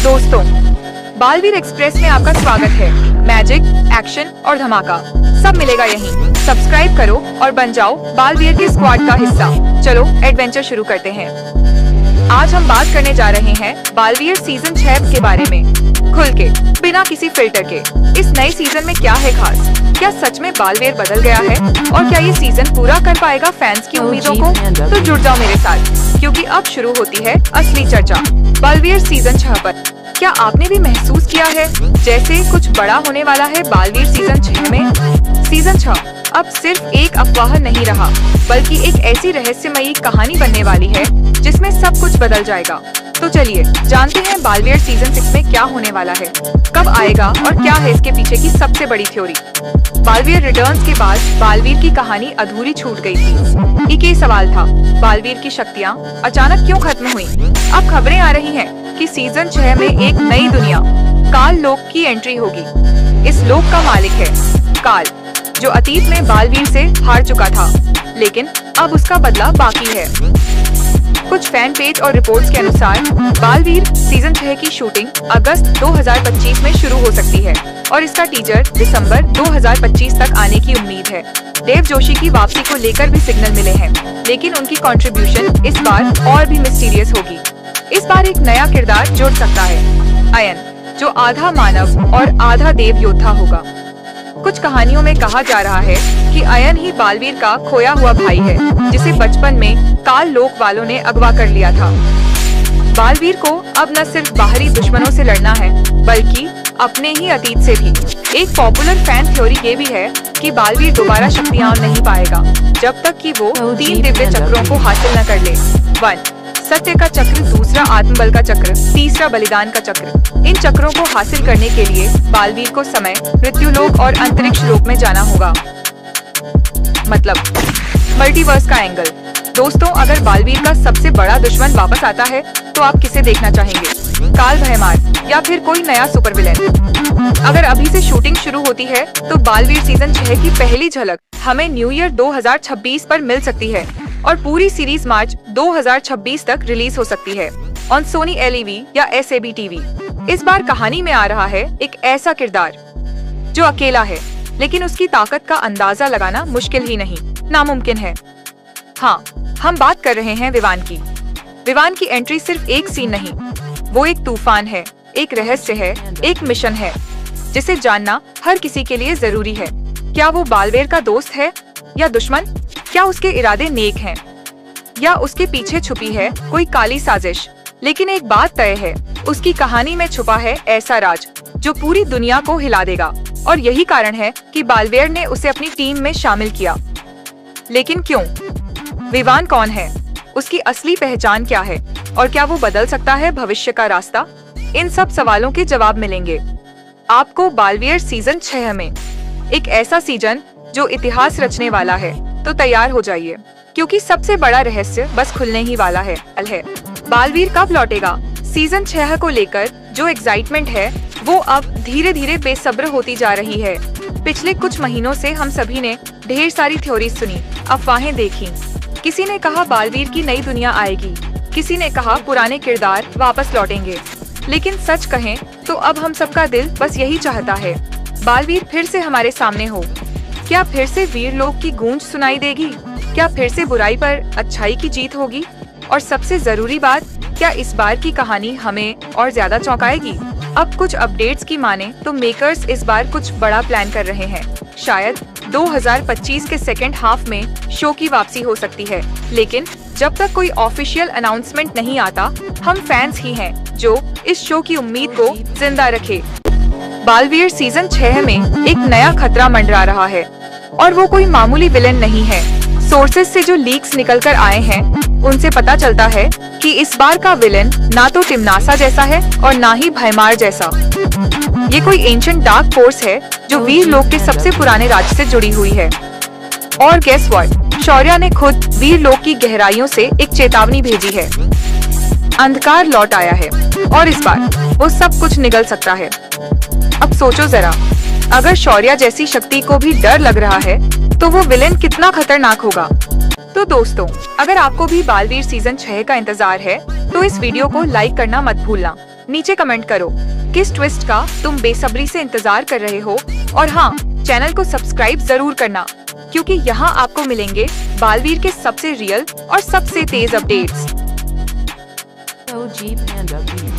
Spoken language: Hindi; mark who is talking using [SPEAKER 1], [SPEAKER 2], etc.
[SPEAKER 1] दोस्तों, बालवीर एक्सप्रेस में आपका स्वागत है। मैजिक, एक्शन और धमाका सब मिलेगा यहीं। सब्सक्राइब करो और बन जाओ बालवीर के स्क्वाड का हिस्सा। चलो एडवेंचर शुरू करते हैं। आज हम बात करने जा रहे हैं बालवीर सीजन 6 के बारे में, खुल के, बिना किसी फिल्टर के। इस नए सीजन में क्या है खास? क्या सच में बालवीर बदल गया है? और क्या ये सीजन पूरा कर पाएगा फैंस की उम्मीदों को? तो जुड़ जाओ मेरे साथ, क्योंकि अब शुरू होती है असली चर्चा बालवीर सीजन 6 पर। क्या आपने भी महसूस किया है जैसे कुछ बड़ा होने वाला है बालवीर सीजन 6 में? सीजन 6 अब सिर्फ एक अफवाह नहीं रहा, बल्कि एक ऐसी रहस्यमयी कहानी बनने वाली है जिसमें सब कुछ बदल जाएगा। तो चलिए जानते हैं बालवीर सीजन 6 में क्या होने वाला है, कब आएगा और क्या है इसके पीछे की सबसे बड़ी थ्योरी। बालवीर रिटर्न्स के बाद बालवीर की कहानी अधूरी छूट गई थी। एक ही सवाल था, बालवीर की शक्तियाँ अचानक क्यों खत्म हुई? अब खबरें आ रही हैं कि सीजन 6 में एक नई दुनिया, काल लोक की एंट्री होगी। इस लोक का मालिक है काल, जो अतीत में बालवीर से हार चुका था, लेकिन अब उसका बदला बाकी है। कुछ फैन पेज और रिपोर्ट्स के अनुसार बालवीर सीजन 6 की शूटिंग अगस्त 2025 में शुरू हो सकती है और इसका टीजर दिसंबर 2025 तक आने की उम्मीद है। देव जोशी की वापसी को लेकर भी सिग्नल मिले हैं, लेकिन उनकी कंट्रीब्यूशन इस बार और भी मिस्टीरियस होगी। इस बार एक नया किरदार जुड़ सकता है, अयन, जो आधा मानव और आधा देव योद्धा होगा। कुछ कहानियों में कहा जा रहा है कि अयन ही बालवीर का खोया हुआ भाई है, जिसे बचपन में काल लोक वालों ने अगवा कर लिया था। बालवीर को अब न सिर्फ बाहरी दुश्मनों से लड़ना है, बल्कि अपने ही अतीत से भी। एक पॉपुलर फैन थ्योरी ये भी है कि बालवीर दोबारा शक्तियाँ नहीं पाएगा जब तक कि वो 3 दिव्य चक्रों को हासिल न कर ले। 1 सत्य का चक्र, दूसरा आत्मबल का चक्र, तीसरा बलिदान का चक्र। इन चक्रों को हासिल करने के लिए बालवीर को समय, मृत्युलोक और अंतरिक्ष लोक में जाना होगा, मतलब मल्टीवर्स का एंगल। दोस्तों, अगर बालवीर का सबसे बड़ा दुश्मन वापस आता है तो आप किसे देखना चाहेंगे? काल भयमार या फिर कोई नया सुपर विलेन? अगर अभी से शूटिंग शुरू होती है तो बालवीर सीजन 6 की पहली झलक हमें न्यू ईयर 2026 पर मिल सकती है और पूरी सीरीज मार्च 2026 तक रिलीज हो सकती है ऑन सोनी LEV या SAB TV। इस बार कहानी में आ रहा है एक ऐसा किरदार जो अकेला है, लेकिन उसकी ताकत का अंदाजा लगाना मुश्किल ही नहीं, नामुमकिन है। हाँ, हम बात कर रहे हैं विवान की। विवान की एंट्री सिर्फ एक सीन नहीं, वो एक तूफान है, एक रहस्य है, एक मिशन है जिसे जानना हर किसी के लिए जरूरी है। क्या वो बालवीर का दोस्त है या दुश्मन? क्या उसके इरादे नेक हैं या उसके पीछे छुपी है कोई काली साजिश? लेकिन एक बात तय है, उसकी कहानी में छुपा है ऐसा राज जो पूरी दुनिया को हिला देगा, और यही कारण है कि बालवीर ने उसे अपनी टीम में शामिल किया। लेकिन क्यों? विवान कौन है? उसकी असली पहचान क्या है? और क्या वो बदल सकता है भविष्य का रास्ता? इन सब सवालों के जवाब मिलेंगे आपको बालवीर सीजन 6 में। एक ऐसा सीजन जो इतिहास रचने वाला है, तो तैयार हो जाइए, क्योंकि सबसे बड़ा रहस्य बस खुलने ही वाला है। बालवीर कब लौटेगा? सीजन 6 को लेकर जो एक्साइटमेंट है वो अब धीरे धीरे बेसब्र होती जा रही है। पिछले कुछ महीनों से हम सभी ने ढेर सारी थ्योरी सुनी, अफवाहें देखी। किसी ने कहा बालवीर की नई दुनिया आएगी, किसी ने कहा पुराने किरदार वापस लौटेंगे। लेकिन सच कहें तो अब हम सबका दिल बस यही चाहता है, बालवीर फिर से हमारे सामने हो। क्या फिर से वीर लोक की गूंज सुनाई देगी? क्या फिर से बुराई पर अच्छाई की जीत होगी? और सबसे जरूरी बात, क्या इस बार की कहानी हमें और ज्यादा चौंकाएगी? अब कुछ अपडेट्स की माने तो मेकर्स इस बार कुछ बड़ा प्लान कर रहे हैं। शायद 2025 के सेकेंड हाफ में शो की वापसी हो सकती है, लेकिन जब तक कोई ऑफिशियल अनाउंसमेंट नहीं आता, हम फैंस ही हैं जो इस शो की उम्मीद को जिंदा रखे। बालवीर सीजन 6 में एक नया खतरा मंडरा रहा है, और वो कोई मामूली विलेन नहीं है। सोर्सेज से जो लीक्स निकल कर आए हैं, उनसे पता चलता है कि इस बार का विलेन ना तो टिमनासा जैसा है और ना ही भयमार जैसा। ये कोई एंशिएंट डार्क फोर्स है जो वीर लोक के सबसे पुराने राज्य से जुड़ी हुई है। और गेस व्हाट, शौर्या ने खुद वीर लोक की गहराइयों से एक चेतावनी भेजी है। अंधकार लौट आया है और इस बार वो सब कुछ निगल सकता है। अब सोचो जरा, अगर शौर्या जैसी शक्ति को भी डर लग रहा है तो वो विलेन कितना खतरनाक होगा। तो दोस्तों, अगर आपको भी बालवीर सीजन 6 का इंतजार है तो इस वीडियो को लाइक करना मत भूलना नीचे कमेंट करो किस ट्विस्ट का तुम बेसब्री से इंतजार कर रहे हो, और हाँ, चैनल को सब्सक्राइब जरूर करना, क्योंकि यहाँ आपको मिलेंगे बालवीर के सबसे रियल और सबसे तेज अपडेट्स।
[SPEAKER 2] OG Panda B.